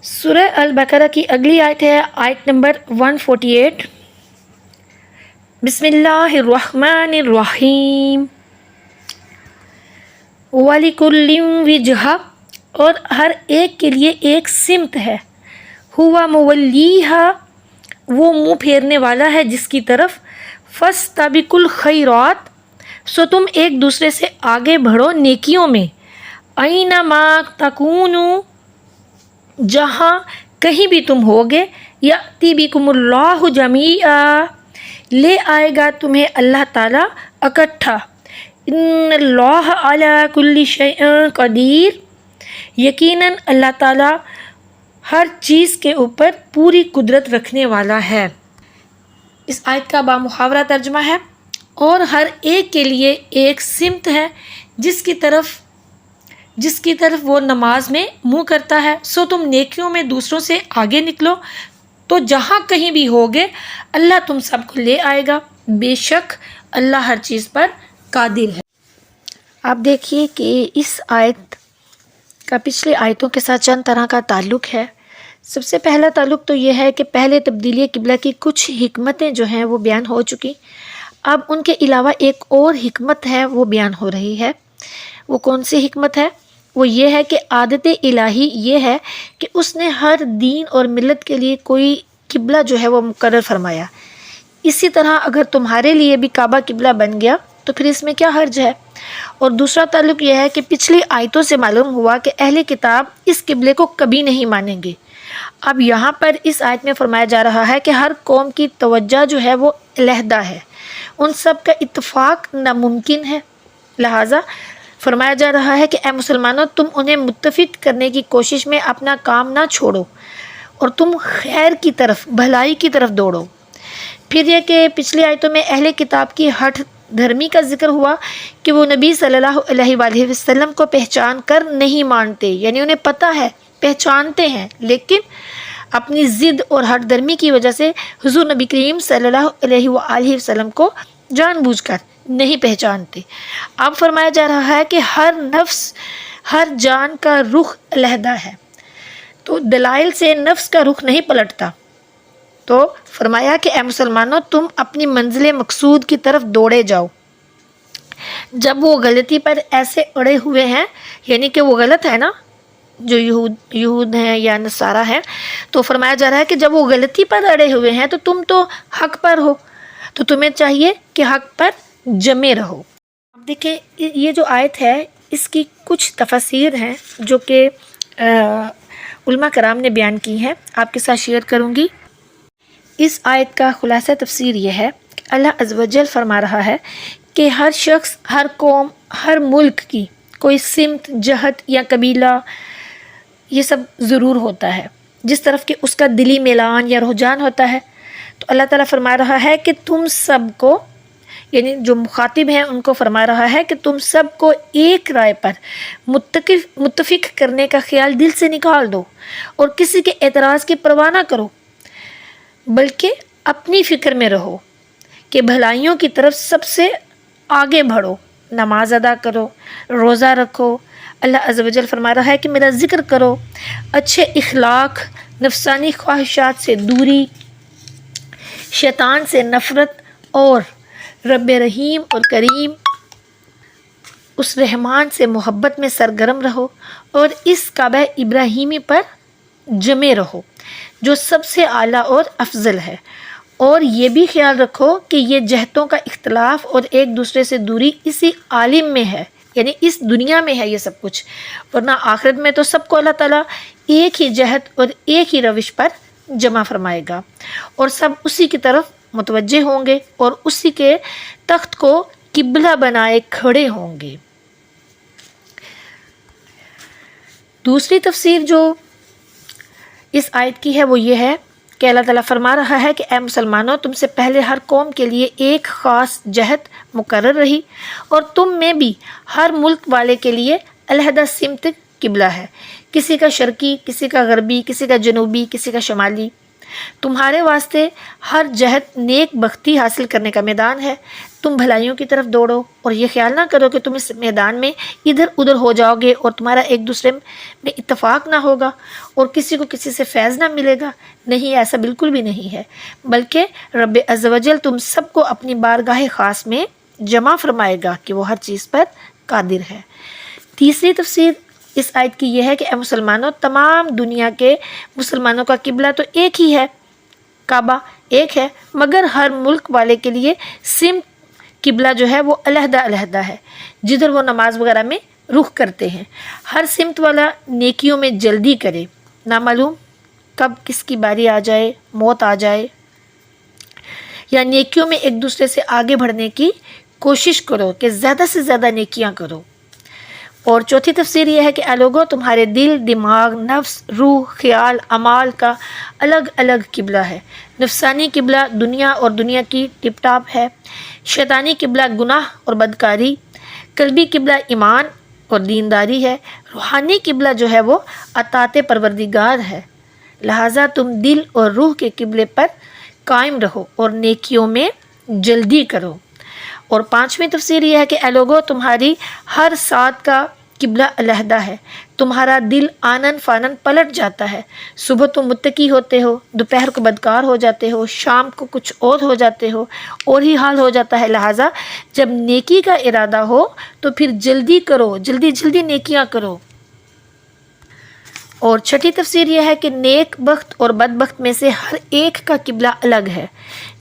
سورہ البقرہ کی اگلی آیت ہے آیت نمبر 148۔ بسم اللہ الرحمن الرحیم۔ وَلِكُلٍّ وِجْهَةٌ، اور ہر ایک کے لیے ایک سمت ہے۔ ہوا مولیہا، وہ منہ پھیرنے والا ہے جس کی طرف۔ فاستبقوا الخیرات، سو تم ایک دوسرے سے آگے بڑھو نیکیوں میں۔ اینما تکونوا، جہاں کہیں بھی تم ہوگے، یأتی بکم اللہ جمیعا، لے آئے گا تمہیں اللہ تعالیٰ اکٹھا۔ ان اللہ علی کل شیء قدیر، یقیناً اللہ تعالیٰ ہر چیز کے اوپر پوری قدرت رکھنے والا ہے۔ اس آیت کا بامحاورہ ترجمہ ہے، اور ہر ایک کے لیے ایک سمت ہے جس کی طرف وہ نماز میں منہ کرتا ہے، سو تم نیکیوں میں دوسروں سے آگے نکلو، تو جہاں کہیں بھی ہوگے اللہ تم سب کو لے آئے گا، بے شک اللہ ہر چیز پر قادر ہے۔ آپ دیکھیے کہ اس آیت کا پچھلے آیتوں کے ساتھ چند طرح کا تعلق ہے۔ سب سے پہلا تعلق تو یہ ہے کہ پہلے تبدیلی قبلہ کی کچھ حکمتیں جو ہیں وہ بیان ہو چکی، اب ان کے علاوہ ایک اور حکمت ہے وہ بیان ہو رہی ہے۔ وہ کون سی حکمت ہے؟ وہ یہ ہے کہ عادت الہی یہ ہے کہ اس نے ہر دین اور ملت کے لیے کوئی قبلہ جو ہے وہ مقرر فرمایا۔ اسی طرح اگر تمہارے لیے بھی کعبہ قبلہ بن گیا تو پھر اس میں کیا حرج ہے؟ اور دوسرا تعلق یہ ہے کہ پچھلی آیتوں سے معلوم ہوا کہ اہل کتاب اس قبلے کو کبھی نہیں مانیں گے۔ اب یہاں پر اس آیت میں فرمایا جا رہا ہے کہ ہر قوم کی توجہ جو ہے وہ علیحدہ ہے، ان سب کا اتفاق ناممکن ہے، لہٰذا فرمایا جا رہا ہے کہ اے مسلمانوں، تم انہیں متفق کرنے کی کوشش میں اپنا کام نہ چھوڑو اور تم خیر کی طرف، بھلائی کی طرف دوڑو۔ پھر یہ کہ پچھلی آیتوں میں اہل کتاب کی ہٹ دھرمی کا ذکر ہوا کہ وہ نبی صلی اللہ علیہ وآلہ وسلم کو پہچان کر نہیں مانتے، یعنی انہیں پتہ ہے، پہچانتے ہیں، لیکن اپنی ضد اور ہٹ دھرمی کی وجہ سے حضور نبی کریم صلی اللہ علیہ وآلہ وسلم کو جان بوجھ کر نہیں پہچانتے۔ اب فرمایا جا رہا ہے کہ ہر نفس، ہر جان کا رخ علیحدہ ہے، تو دلائل سے نفس کا رخ نہیں پلٹتا۔ تو فرمایا کہ اے مسلمانوں، تم اپنی منزل مقصود کی طرف دوڑے جاؤ۔ جب وہ غلطی پر ایسے اڑے ہوئے ہیں، یعنی کہ وہ غلط ہے نا، جو یہود ہیں یا نصارہ ہیں، تو فرمایا جا رہا ہے کہ جب وہ غلطی پر اڑے ہوئے ہیں تو تم تو حق پر ہو، تو تمہیں چاہیے کہ حق پر جمے رہو۔ اب دیکھیں یہ جو آیت ہے اس کی کچھ تفاسیر ہیں جو کہ علماء کرام نے بیان کی ہیں، آپ کے ساتھ شیئر کروں گی۔ اس آیت کا خلاصہ تفسیر یہ ہے کہ اللہ عز و جل فرما رہا ہے کہ ہر شخص، ہر قوم، ہر ملک کی کوئی سمت، جہت یا قبیلہ یہ سب ضرور ہوتا ہے جس طرف کہ اس کا دلی میلان یا رجحان ہوتا ہے۔ تو اللہ تعالیٰ فرما رہا ہے کہ تم سب کو، یعنی جو مخاطب ہیں ان کو فرما رہا ہے کہ تم سب کو ایک رائے پر متفق کرنے کا خیال دل سے نکال دو اور کسی کے اعتراض کی پرواہ نہ کرو، بلکہ اپنی فکر میں رہو کہ بھلائیوں کی طرف سب سے آگے بڑھو، نماز ادا کرو، روزہ رکھو۔ اللہ عز و جل فرما رہا ہے کہ میرا ذکر کرو، اچھے اخلاق، نفسانی خواہشات سے دوری، شیطان سے نفرت، اور رب رحیم اور کریم اس رحمان سے محبت میں سرگرم رہو، اور اس کعبہ ابراہیمی پر جمے رہو جو سب سے اعلیٰ اور افضل ہے۔ اور یہ بھی خیال رکھو کہ یہ جہتوں کا اختلاف اور ایک دوسرے سے دوری اسی عالم میں ہے، یعنی اس دنیا میں ہے یہ سب کچھ، ورنہ آخرت میں تو سب کو اللہ تعالیٰ ایک ہی جہت اور ایک ہی روش پر جمع فرمائے گا، اور سب اسی کی طرف متوجہ ہوں گے اور اسی کے تخت کو قبلہ بنائے کھڑے ہوں گے۔ دوسری تفسیر جو اس آیت کی ہے وہ یہ ہے کہ اللہ تعالیٰ فرما رہا ہے کہ اے مسلمانوں، تم سے پہلے ہر قوم کے لیے ایک خاص جہت مقرر رہی، اور تم میں بھی ہر ملک والے کے لیے علیحدہ سمت قبلہ ہے، کسی کا شرقی، کسی کا غربی، کسی کا جنوبی، کسی کا شمالی۔ تمہارے واسطے ہر جہت نیک بختی حاصل کرنے کا میدان ہے۔ تم بھلائیوں کی طرف دوڑو اور یہ خیال نہ کرو کہ تم اس میدان میں ادھر ادھر ہو جاؤ گے اور تمہارا ایک دوسرے میں اتفاق نہ ہوگا اور کسی کو کسی سے فیض نہ ملے گا۔ نہیں، ایسا بالکل بھی نہیں ہے، بلکہ رب عز و جل تم سب کو اپنی بارگاہ خاص میں جمع فرمائے گا کہ وہ ہر چیز پر قادر ہے۔ تیسری تفسیر اس آیت کی یہ ہے کہ اے مسلمانوں، تمام دنیا کے مسلمانوں کا قبلہ تو ایک ہی ہے، کعبہ ایک ہے، مگر ہر ملک والے کے لیے سمت قبلہ جو ہے وہ علیحدہ علیحدہ ہے، جدھر وہ نماز وغیرہ میں رخ کرتے ہیں۔ ہر سمت والا نیکیوں میں جلدی کرے، نامعلوم کب کس کی باری آ جائے، موت آ جائے، یا نیکیوں میں ایک دوسرے سے آگے بڑھنے کی کوشش کرو کہ زیادہ سے زیادہ نیکیاں کرو۔ اور چوتھی تفسیر یہ ہے کہ اے لوگو، تمہارے دل، دماغ، نفس، روح، خیال، اعمال کا الگ الگ قبلہ ہے۔ نفسانی قبلہ دنیا اور دنیا کی ٹپ ٹاپ ہے، شیطانی قبلہ گناہ اور بدکاری، قلبی قبلہ ایمان اور دینداری ہے، روحانی قبلہ جو ہے وہ اطاعت پروردگار ہے۔ لہٰذا تم دل اور روح کے قبلے پر قائم رہو اور نیکیوں میں جلدی کرو۔ اور پانچویں تفسیر یہ ہے کہ اے لوگو، تمہاری ہر ساتھ کا قبلہ علیحدہ ہے، تمہارا دل آنن فانن پلٹ جاتا ہے، صبح تم متقی ہوتے ہو، دوپہر کو بدکار ہو جاتے ہو، شام کو کچھ اور ہو جاتے ہو، اور ہی حال ہو جاتا ہے۔ لہٰذا جب نیکی کا ارادہ ہو تو پھر جلدی کرو، جلدی جلدی نیکیاں کرو۔ اور چھٹی تفسیر یہ ہے کہ نیک بخت اور بد بخت میں سے ہر ایک کا قبلہ الگ ہے،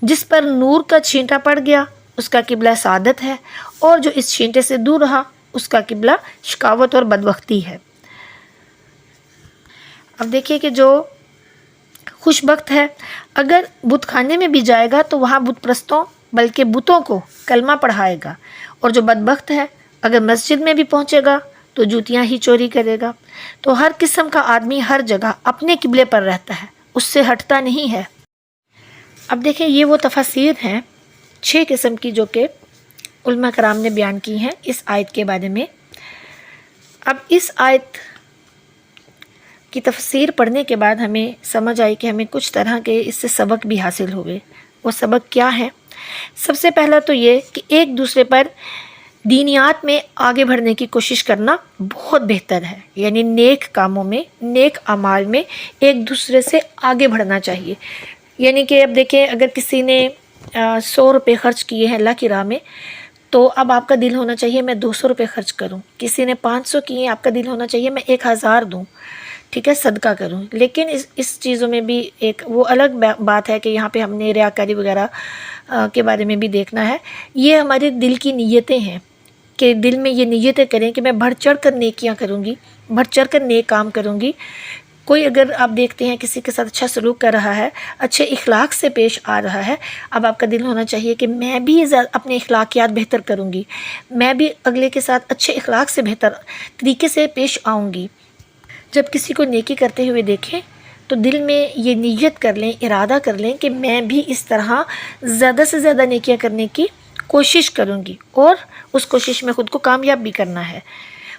جس پر نور کا چھینٹا پڑ گیا اس کا قبلہ سعادت ہے، اور جو اس چھینٹے سے دور رہا اس کا قبلہ شقاوت اور بدبختی ہے۔ اب دیکھیے کہ جو خوش بخت ہے، اگر بت خانے میں بھی جائے گا تو وہاں بت پرستوں بلکہ بتوں کو کلمہ پڑھائے گا، اور جو بدبخت ہے اگر مسجد میں بھی پہنچے گا تو جوتیاں ہی چوری کرے گا۔ تو ہر قسم کا آدمی ہر جگہ اپنے قبلے پر رہتا ہے، اس سے ہٹتا نہیں ہے۔ اب دیکھیں یہ وہ تفاسیر ہیں 6 قسم کی جو کہ علماء کرام نے بیان کی ہیں اس آیت کے بارے میں۔ اب اس آیت کی تفسیر پڑھنے کے بعد ہمیں سمجھ آئی کہ ہمیں کچھ طرح کے اس سے سبق بھی حاصل ہوئے۔ وہ سبق کیا ہے؟ سب سے پہلا تو یہ کہ ایک دوسرے پر دینیات میں آگے بڑھنے کی کوشش کرنا بہت بہتر ہے، یعنی نیک کاموں میں، نیک اعمال میں ایک دوسرے سے آگے بڑھنا چاہیے۔ یعنی کہ اب دیکھیں اگر کسی نے 100 روپے خرچ کیے ہیں اللہ کی راہ میں، تو اب آپ کا دل ہونا چاہیے میں 200 روپے خرچ کروں۔ کسی نے 500 کیے ہیں، آپ کا دل ہونا چاہیے میں 1000 دوں، ٹھیک ہے، صدقہ کروں۔ لیکن اس چیزوں میں بھی ایک وہ الگ بات ہے کہ یہاں پہ ہم نے ریاکاری وغیرہ کے بارے میں بھی دیکھنا ہے۔ یہ ہمارے دل کی نیتیں ہیں کہ دل میں یہ نیتیں کریں کہ میں بڑھ چڑھ کر نیکیاں کروں گی، بڑھ چڑھ کر نیک کام کروں گی۔ کوئی اگر آپ دیکھتے ہیں کسی کے ساتھ اچھا سلوک کر رہا ہے، اچھے اخلاق سے پیش آ رہا ہے، اب آپ کا دل ہونا چاہیے کہ میں بھی اپنے اخلاقیات بہتر کروں گی، میں بھی اگلے کے ساتھ اچھے اخلاق سے بہتر طریقے سے پیش آؤں گی۔ جب کسی کو نیکی کرتے ہوئے دیکھیں تو دل میں یہ نیت کر لیں، ارادہ کر لیں کہ میں بھی اس طرح زیادہ سے زیادہ نیکیاں کرنے کی کوشش کروں گی، اور اس کوشش میں خود کو کامیاب بھی کرنا ہے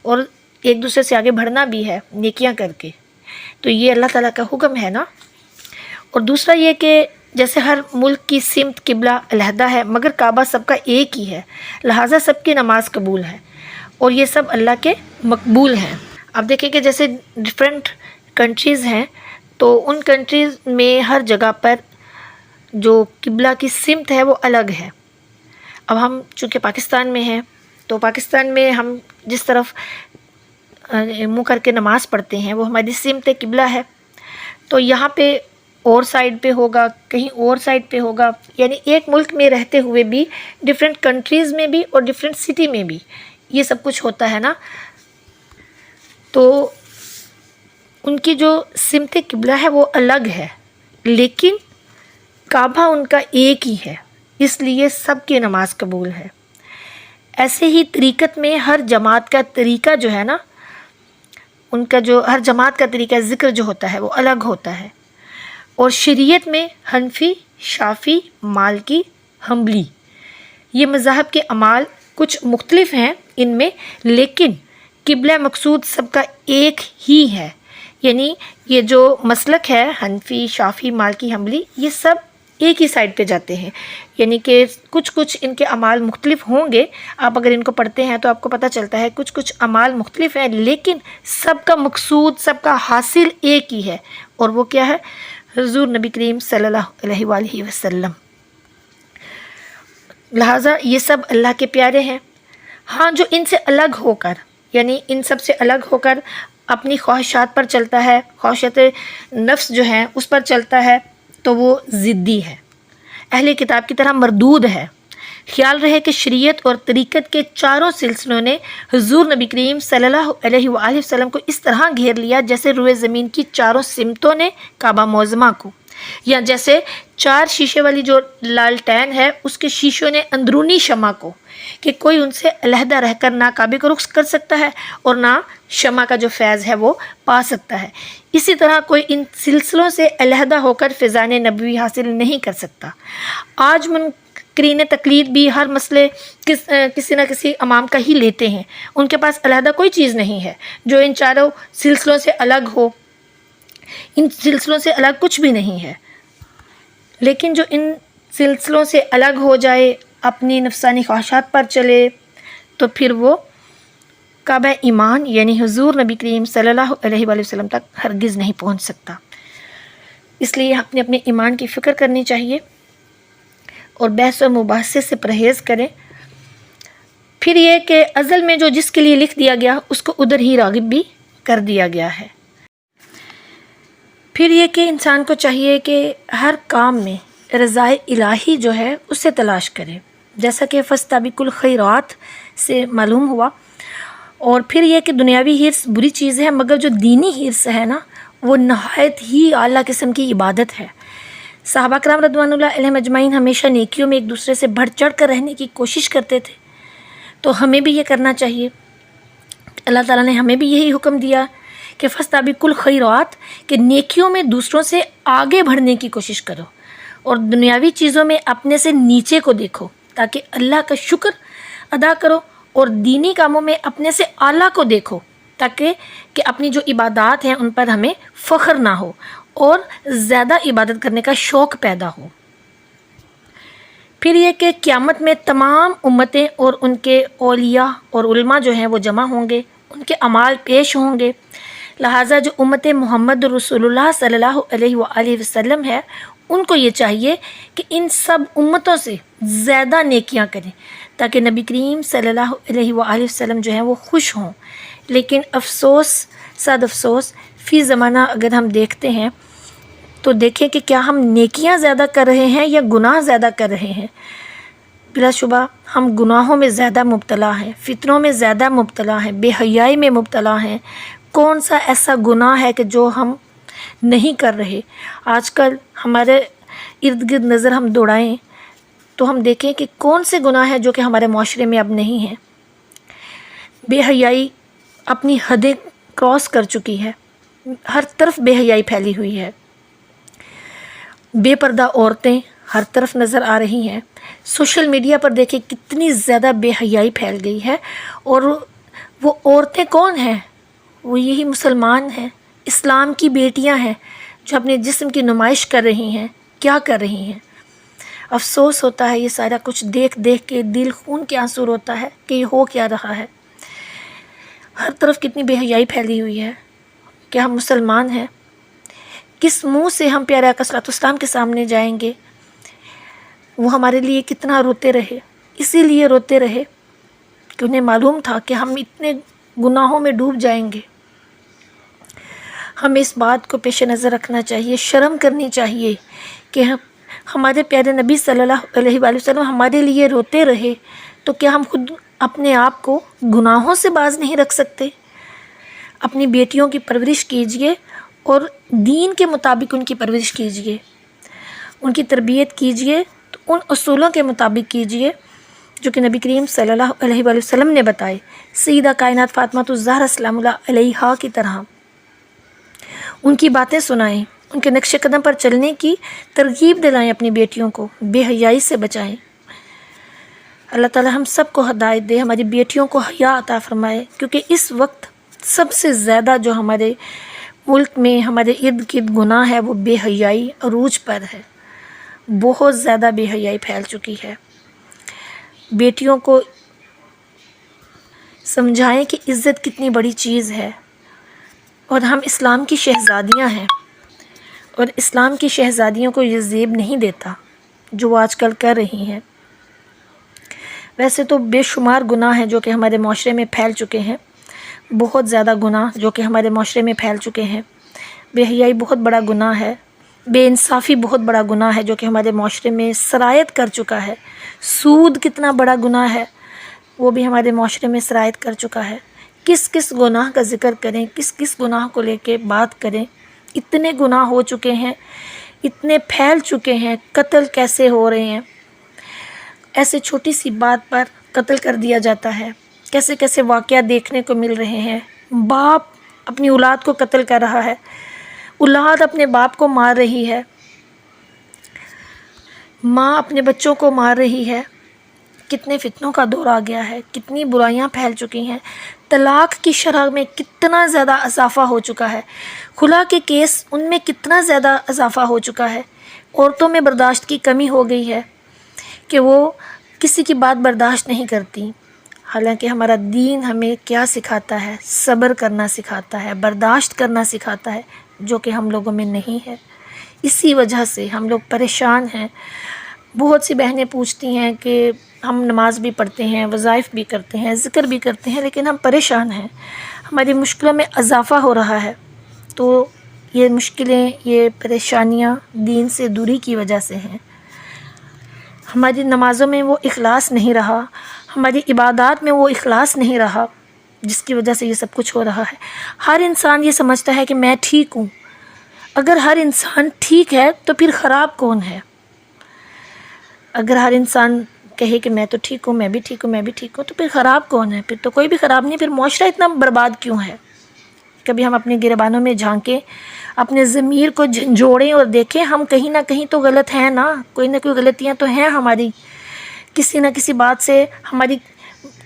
اور ایک دوسرے سے آگے بڑھنا بھی ہے نیکیاں کر کے۔ تو یہ اللہ تعالیٰ کا حکم ہے نا۔ اور دوسرا یہ کہ جیسے ہر ملک کی سمت قبلہ علیحدہ ہے، مگر کعبہ سب کا ایک ہی ہے، لہٰذا سب کی نماز قبول ہے اور یہ سب اللہ کے مقبول ہیں۔ اب دیکھیں کہ جیسے ڈفرینٹ کنٹریز ہیں، تو ان کنٹریز میں ہر جگہ پر جو قبلہ کی سمت ہے وہ الگ ہے۔ اب ہم چونکہ پاکستان میں ہیں تو پاکستان میں ہم جس طرف منہ کر کے نماز پڑھتے ہیں وہ ہماری سمت قبلہ ہے، تو یہاں پہ اور سائڈ پہ ہوگا، کہیں اور سائڈ پہ ہوگا، یعنی ایک ملک میں رہتے ہوئے بھی ڈفرینٹ کنٹریز میں بھی اور ڈفرینٹ سٹی میں بھی یہ سب کچھ ہوتا ہے نا۔ تو ان کی جو سمت قبلہ ہے وہ الگ ہے، لیکن کعبہ ان کا ایک ہی ہے، اس لیے سب کی نماز قبول ہے۔ ایسے ہی طریقت میں ہر جماعت کا طریقہ جو ہے نا، ان کا جو ہر جماعت کا طریقہ ذکر جو ہوتا ہے وہ الگ ہوتا ہے۔ اور شریعت میں حنفی، شافعی، مالکی، حنبلی یہ مذاہب کے اعمال کچھ مختلف ہیں ان میں، لیکن قبلہ مقصود سب کا ایک ہی ہے، یعنی یہ جو مسلک ہے حنفی، شافعی، مالکی، حنبلی، یہ سب ایک ہی سائڈ پہ جاتے ہیں، یعنی کہ کچھ ان کے اعمال مختلف ہوں گے، آپ اگر ان کو پڑھتے ہیں تو آپ کو پتہ چلتا ہے کچھ اعمال مختلف ہیں، لیکن سب کا مقصود، سب کا حاصل ایک ہی ہے، اور وہ کیا ہے؟ حضور نبی کریم صلی اللہ علیہ وآلہ وسلم۔ لہٰذا یہ سب اللہ کے پیارے ہیں۔ ہاں، جو ان سے الگ ہو کر، یعنی ان سب سے الگ ہو کر اپنی خواہشات پر چلتا ہے، خواہشات نفس جو ہیں اس پر چلتا ہے، تو وہ ضدی ہے، اہل کتاب کی طرح مردود ہے۔ خیال رہے کہ شریعت اور طریقت کے چاروں سلسلوں نے حضور نبی کریم صلی اللہ علیہ وآلہ وسلم کو اس طرح گھیر لیا جیسے روئے زمین کی چاروں سمتوں نے کعبہ معظمہ کو، یا جیسے 4 شیشے والی جو لالٹین ہے اس کے شیشوں نے اندرونی شمع کو، کہ کوئی ان سے علیحدہ رہ کر نہ کعبے کو رخ کر سکتا ہے اور نہ شمع کا جو فیض ہے وہ پا سکتا ہے، اسی طرح کوئی ان سلسلوں سے علیحدہ ہو کر فیضان نبوی حاصل نہیں کر سکتا۔ آج منکرین تقلید بھی ہر مسئلے کسی نہ کسی امام کا ہی لیتے ہیں، ان کے پاس علیحدہ کوئی چیز نہیں ہے جو ان چاروں سلسلوں سے الگ ہو، ان سلسلوں سے الگ کچھ بھی نہیں ہے۔ لیکن جو ان سلسلوں سے الگ ہو جائے، اپنی نفسانی خواہشات پر چلے، تو پھر وہ کعبہ ایمان یعنی حضور نبی کریم صلی اللہ علیہ وآلہ وسلم تک ہرگز نہیں پہنچ سکتا۔ اس لیے اپنے ایمان کی فکر کرنی چاہیے اور بحث و مباحثے سے پرہیز کریں۔ پھر یہ کہ ازل میں جو جس کے لیے لکھ دیا گیا اس کو ادھر ہی راغب بھی کر دیا گیا ہے۔ پھر یہ کہ انسان کو چاہیے کہ ہر کام میں رضائے الہی جو ہے اسے تلاش کرے، جیسا کہ فاستبقوا الخیرات سے معلوم ہوا۔ اور پھر یہ کہ دنیاوی حرص بری چیز ہے، مگر جو دینی حرص ہے نا وہ نہایت ہی اعلیٰ قسم کی عبادت ہے۔ صحابہ کرام رضوان اللہ علیہم اجمعین ہمیشہ نیکیوں میں ایک دوسرے سے بڑھ چڑھ کر رہنے کی کوشش کرتے تھے، تو ہمیں بھی یہ کرنا چاہیے۔ اللہ تعالیٰ نے ہمیں بھی یہی حکم دیا کہ فاستبقوا الخیرات، کہ نیکیوں میں دوسروں سے آگے بڑھنے کی کوشش کرو، اور دنیاوی چیزوں میں اپنے سے نیچے کو دیکھو تاکہ اللہ کا شکر ادا کرو، اور دینی کاموں میں اپنے سے اعلیٰ کو دیکھو تاکہ کہ اپنی جو عبادات ہیں ان پر ہمیں فخر نہ ہو اور زیادہ عبادت کرنے کا شوق پیدا ہو۔ پھر یہ کہ قیامت میں تمام امتیں اور ان کے اولیاء اور علماء جو ہیں وہ جمع ہوں گے، ان کے اعمال پیش ہوں گے، لہٰذا جو امت محمد رسول اللہ صلی اللہ علیہ وآلہ وسلم ہے ان کو یہ چاہیے کہ ان سب امتوں سے زیادہ نیکیاں کریں تاکہ نبی کریم صلی اللہ علیہ وآلہ وسلم جو ہیں وہ خوش ہوں۔ لیکن افسوس، صد افسوس، فی زمانہ اگر ہم دیکھتے ہیں تو دیکھیں کہ کیا ہم نیکیاں زیادہ کر رہے ہیں یا گناہ زیادہ کر رہے ہیں۔ بلا شبہ ہم گناہوں میں زیادہ مبتلا ہیں، فتنوں میں زیادہ مبتلا ہیں، بے حیائی میں مبتلا ہیں۔ کون سا ایسا گناہ ہے کہ جو ہم نہیں کر رہے؟ آج کل ہمارے ارد گرد نظر ہم دوڑائیں تو ہم دیکھیں کہ کون سے گناہ ہیں جو کہ ہمارے معاشرے میں اب نہیں ہیں۔ بے حیائی اپنی حدیں کراس کر چکی ہے، ہر طرف بے حیائی پھیلی ہوئی ہے، بے پردہ عورتیں ہر طرف نظر آ رہی ہیں۔ سوشل میڈیا پر دیکھیں کتنی زیادہ بے حیائی پھیل گئی ہے، اور وہ عورتیں کون ہیں؟ وہ یہی مسلمان ہیں، اسلام کی بیٹیاں ہیں جو اپنے جسم کی نمائش کر رہی ہیں۔ کیا کر رہی ہیں؟ افسوس ہوتا ہے یہ سارا کچھ دیکھ دیکھ کے، دل خون کے آنسو ہوتا ہے کہ یہ ہو کیا رہا ہے۔ ہر طرف کتنی بے حیائی پھیلی ہوئی ہے۔ کیا ہم مسلمان ہیں؟ کس منہ سے ہم پیارے آقا صلی اللہ علیہ وسلم کے سامنے جائیں گے؟ وہ ہمارے لیے کتنا روتے رہے، اسی لیے روتے رہے کہ انہیں معلوم تھا کہ ہم اتنے گناہوں میں ڈوب جائیں گے۔ ہمیں اس بات کو پیش نظر رکھنا چاہیے، شرم کرنی چاہیے کہ ہمارے پیارے نبی صلی اللہ علیہ وآلہ وسلم ہمارے لیے روتے رہے، تو کیا ہم خود اپنے آپ کو گناہوں سے باز نہیں رکھ سکتے؟ اپنی بیٹیوں کی پرورش کیجئے اور دین کے مطابق ان کی پرورش کیجئے، ان کی تربیت کیجئے تو ان اصولوں کے مطابق کیجئے جو کہ نبی کریم صلی اللہ علیہ وآلہ وسلم نے بتائے، سیدہ کائنات فاطمہ الزہرا سلام اللہ علیہا کی طرح۔ ان کی باتیں سنائیں، ان کے نقش قدم پر چلنے کی ترغیب دلائیں، اپنی بیٹیوں کو بے حیائی سے بچائیں۔ اللہ تعالی ہم سب کو ہدایت دے، ہماری بیٹیوں کو حیا عطا فرمائے، کیونکہ اس وقت سب سے زیادہ جو ہمارے ملک میں ہمارے ارد گرد گناہ ہے وہ بے حیائی عروج پر ہے، بہت زیادہ بے حیائی پھیل چکی ہے۔ بیٹیوں کو سمجھائیں کہ عزت کتنی بڑی چیز ہے، اور ہم اسلام کی شہزادیاں ہیں، اور اسلام کی شہزادیوں کو یہ زیب نہیں دیتا جو وہ آج کل کر رہی ہیں۔ ویسے تو بے شمار گناہ ہیں جو کہ ہمارے معاشرے میں پھیل چکے ہیں، بہت زیادہ گناہ جو کہ ہمارے معاشرے میں پھیل چکے ہیں۔ بے حیائی بہت بڑا گناہ ہے، بے انصافی بہت بڑا گناہ ہے جو کہ ہمارے معاشرے میں سرایت کر چکا ہے۔ سود کتنا بڑا گناہ ہے، وہ بھی ہمارے معاشرے میں سرایت کر چکا ہے۔ کس کس گناہ کا ذکر کریں، کس کس گناہ کو لے کے بات کریں، اتنے گناہ ہو چکے ہیں، اتنے پھیل چکے ہیں۔ قتل کیسے ہو رہے ہیں، ایسے چھوٹی سی بات پر قتل کر دیا جاتا ہے، کیسے کیسے واقعات دیکھنے کو مل رہے ہیں۔ باپ اپنی اولاد کو قتل کر رہا ہے، اولاد اپنے باپ کو مار رہی ہے، ماں اپنے بچوں کو مار رہی ہے۔ کتنے فتنوں کا دور آ گیا ہے، کتنی برائیاں پھیل چکی ہیں، طلاق کی شرح میں کتنا زیادہ اضافہ ہو چکا ہے، خلا کے کیس ان میں کتنا زیادہ اضافہ ہو چکا ہے۔ عورتوں میں برداشت کی کمی ہو گئی ہے کہ وہ کسی کی بات برداشت نہیں کرتی، حالانکہ ہمارا دین ہمیں کیا سکھاتا ہے؟ صبر کرنا سکھاتا ہے، برداشت کرنا سکھاتا ہے، جو کہ ہم لوگوں میں نہیں ہے۔ اسی وجہ سے ہم لوگ پریشان ہیں۔ بہت سی بہنیں پوچھتی ہیں کہ ہم نماز بھی پڑھتے ہیں، وظائف بھی کرتے ہیں، ذکر بھی کرتے ہیں، لیکن ہم پریشان ہیں، ہماری مشکلوں میں اضافہ ہو رہا ہے۔ تو یہ مشکلیں، یہ پریشانیاں دین سے دوری کی وجہ سے ہیں۔ ہماری نمازوں میں وہ اخلاص نہیں رہا، ہماری عبادات میں وہ اخلاص نہیں رہا، جس کی وجہ سے یہ سب کچھ ہو رہا ہے۔ ہر انسان یہ سمجھتا ہے کہ میں ٹھیک ہوں۔ اگر ہر انسان ٹھیک ہے تو پھر خراب کون ہے؟ اگر ہر انسان کہے کہ میں تو ٹھیک ہوں، میں بھی ٹھیک ہوں، میں بھی ٹھیک ہوں، تو پھر خراب کون ہے؟ پھر تو کوئی بھی خراب نہیں، پھر معاشرہ اتنا برباد کیوں ہے؟ کبھی ہم اپنے گریبانوں میں جھانکیں، اپنے ضمیر کو جھنجھوڑیں اور دیکھیں ہم کہیں نہ کہیں تو غلط ہیں نا، کوئی نہ کوئی غلطیاں تو ہیں ہماری، کسی نہ کسی بات سے ہماری،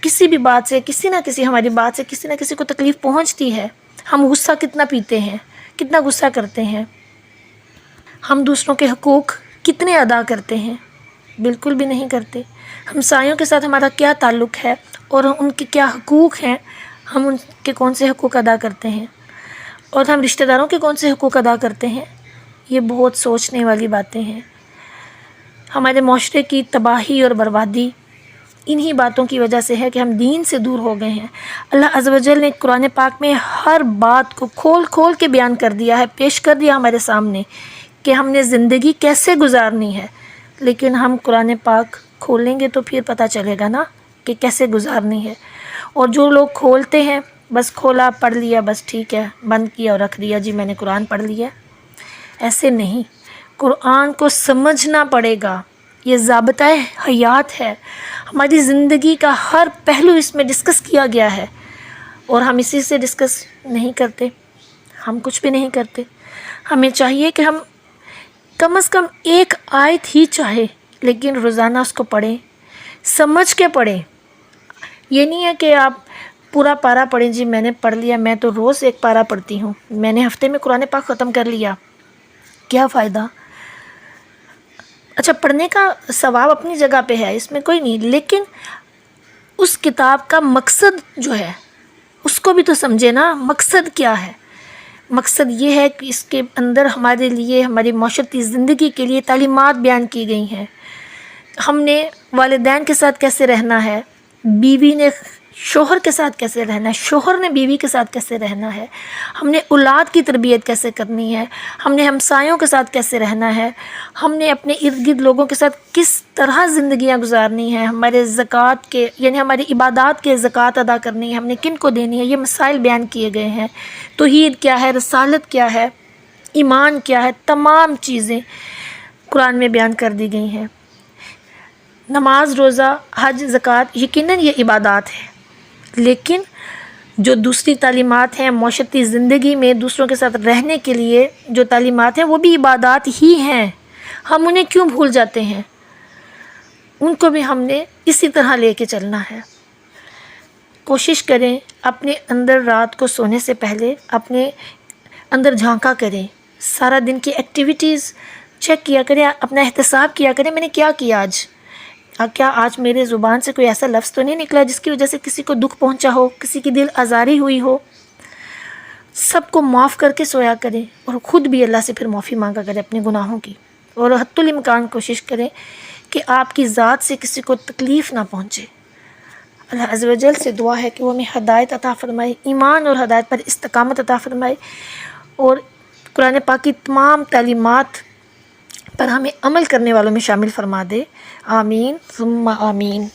کسی بھی بات سے، کسی نہ کسی ہماری بات سے کسی نہ کسی کو تکلیف پہنچتی ہے۔ ہم غصہ کتنا پیتے ہیں، کتنا غصہ کرتے ہیں، ہم دوسروں کے حقوق کتنے ادا کرتے ہیں؟ بالکل بھی نہیں کرتے۔ ہمسایوں کے ساتھ ہمارا کیا تعلق ہے اور ان کے کیا حقوق ہیں، ہم ان کے کون سے حقوق ادا کرتے ہیں، اور ہم رشتہ داروں کے کون سے حقوق ادا کرتے ہیں؟ یہ بہت سوچنے والی باتیں ہیں۔ ہمارے معاشرے کی تباہی اور بربادی انہی باتوں کی وجہ سے ہے کہ ہم دین سے دور ہو گئے ہیں۔ اللہ عز و جل نے قرآن پاک میں ہر بات کو کھول کھول کے بیان کر دیا ہے، پیش کر دیا ہمارے سامنے کہ ہم نے زندگی کیسے گزارنی ہے، لیکن ہم قرآن پاک کھولیں گے تو پھر پتہ چلے گا نا کہ کیسے گزارنی ہے۔ اور جو لوگ کھولتے ہیں، بس کھولا، پڑھ لیا، بس ٹھیک ہے، بند کیا اور رکھ دیا، جی میں نے قرآن پڑھ لیا، ایسے نہیں۔ قرآن کو سمجھنا پڑے گا، یہ ضابطۂ حیات ہے، ہماری زندگی کا ہر پہلو اس میں ڈسکس کیا گیا ہے، اور ہم اسی سے ڈسکس نہیں کرتے، ہم کچھ بھی نہیں کرتے۔ ہمیں چاہیے کہ ہم کم از کم ایک آیت ہی چاہے لیکن روزانہ اس کو پڑھیں، سمجھ کے پڑھیں۔ یہ نہیں ہے کہ آپ پورا پارہ پڑھیں، جی میں نے پڑھ لیا، میں تو روز ایک پارہ پڑھتی ہوں، میں نے ہفتے میں قرآن پاک ختم کر لیا، کیا فائدہ؟ اچھا، پڑھنے کا ثواب اپنی جگہ پہ ہے، اس میں کوئی نہیں، لیکن اس کتاب کا مقصد جو ہے اس کو بھی تو سمجھے نا، مقصد کیا ہے؟ مقصد یہ ہے کہ اس کے اندر ہمارے لیے، ہماری معاشرتی زندگی کے لیے تعلیمات بیان کی گئی ہیں۔ ہم نے والدین کے ساتھ کیسے رہنا ہے، بیوی نے شوہر کے ساتھ کیسے رہنا ہے، شوہر نے بیوی کے ساتھ کیسے رہنا ہے، ہم نے اولاد کی تربیت کیسے کرنی ہے، ہم نے ہمسایوں کے ساتھ کیسے رہنا ہے، ہم نے اپنے ارد گرد لوگوں کے ساتھ کس طرح زندگیاں گزارنی ہیں، ہمارے زکوٰۃ کے یعنی ہماری عبادات کے زکوٰۃ ادا کرنی ہے، ہم نے کن کو دینی ہے، یہ مسائل بیان کیے گئے ہیں۔ توحید کیا ہے، رسالت کیا ہے، ایمان کیا ہے، تمام چیزیں قرآن میں بیان کر دی گئی ہیں۔ نماز، روزہ، حج، زکوٰۃ یقیناً یہ عبادات ہیں، لیکن جو دوسری تعلیمات ہیں معاشرتی زندگی میں دوسروں کے ساتھ رہنے کے لیے جو تعلیمات ہیں وہ بھی عبادات ہی ہیں، ہم انہیں کیوں بھول جاتے ہیں؟ ان کو بھی ہم نے اسی طرح لے کے چلنا ہے۔ کوشش کریں اپنے اندر رات کو سونے سے پہلے اپنے اندر جھانکا کریں، سارا دن کی ایکٹیویٹیز چیک کیا کریں، اپنا احتساب کیا کریں میں نے کیا کیا آج، کیا آج میرے زبان سے کوئی ایسا لفظ تو نہیں نکلا جس کی وجہ سے کسی کو دکھ پہنچا ہو، کسی کی دل آزاری ہوئی ہو۔ سب کو معاف کر کے سویا کریں اور خود بھی اللہ سے پھر معافی مانگا کریں اپنے گناہوں کی، اور حتی الامکان کوشش کریں کہ آپ کی ذات سے کسی کو تکلیف نہ پہنچے۔ اللہ عز و جل سے دعا ہے کہ وہ ہمیں ہدایت عطا فرمائے، ایمان اور ہدایت پر استقامت عطا فرمائے، اور قرآن پاک کی تمام تعلیمات پر ہمیں عمل کرنے والوں میں شامل فرما دے۔ آمین ثم آمین۔